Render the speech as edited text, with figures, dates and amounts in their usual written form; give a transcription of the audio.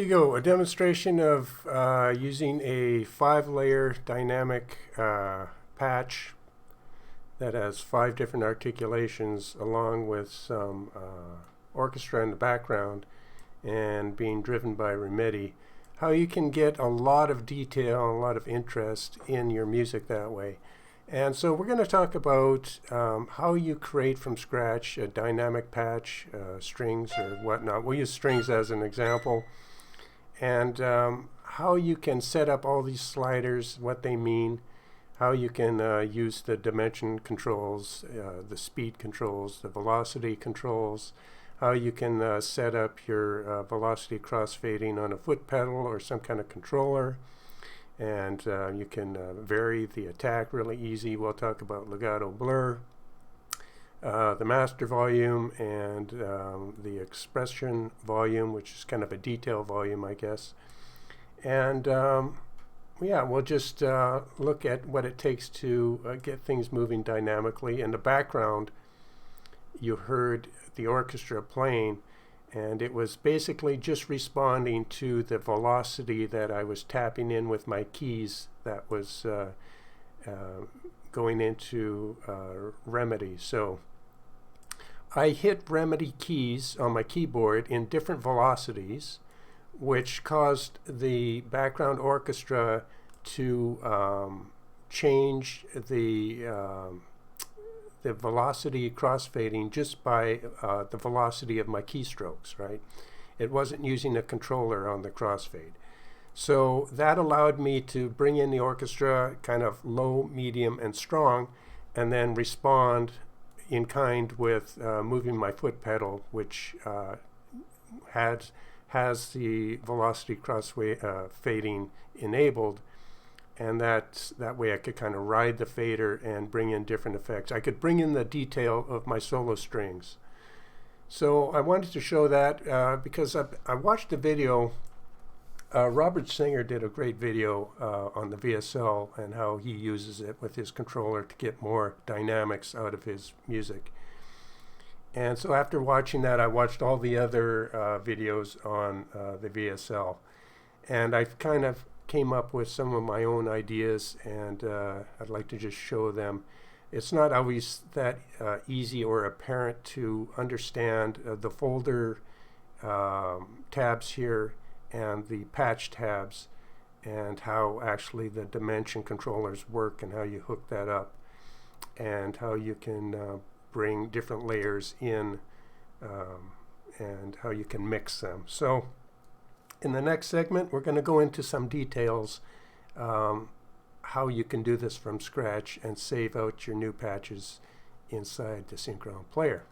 you go, a demonstration of using a 5-layer dynamic patch that has 5 different articulations along with some orchestra in the background and being driven by midi. How you can get a lot of detail, a lot of interest in your music that way. And so we're going to talk about how you create from scratch a dynamic patch, strings or whatnot. We'll use strings as an example. And how you can set up all these sliders, what they mean, how you can use the dimension controls, the speed controls, the velocity controls, how you can set up your velocity crossfading on a foot pedal or some kind of controller. And you can vary the attack really easy. We'll talk about legato blur, the master volume, and the expression volume, which is kind of a detail volume, I guess. And yeah, we'll just look at what it takes to get things moving dynamically. In the background, you heard the orchestra playing, and it was basically just responding to the velocity that I was tapping in with my keys that was going into remedy. So I hit remedy keys on my keyboard in different velocities, which caused the background orchestra to change the velocity crossfading just by the velocity of my keystrokes, right? It wasn't using a controller on the crossfade. So that allowed me to bring in the orchestra kind of low, medium, and strong, and then respond in kind with moving my foot pedal, which has the velocity crossfading enabled. And that way I could kind of ride the fader and bring in different effects. I could bring in the detail of my solo strings. So I wanted to show that because I watched the video. Robert Singer did a great video on the VSL and how he uses it with his controller to get more dynamics out of his music. And so after watching that, I watched all the other videos on the VSL. And I kind of came up with some of my own ideas, and I'd like to just show them. It's not always that easy or apparent to understand the folder tabs here and the patch tabs and how actually the dimension controllers work and how you hook that up and how you can bring different layers in and how you can mix them. So in the next segment, we're going to go into some details how you can do this from scratch and save out your new patches inside the Synchron player.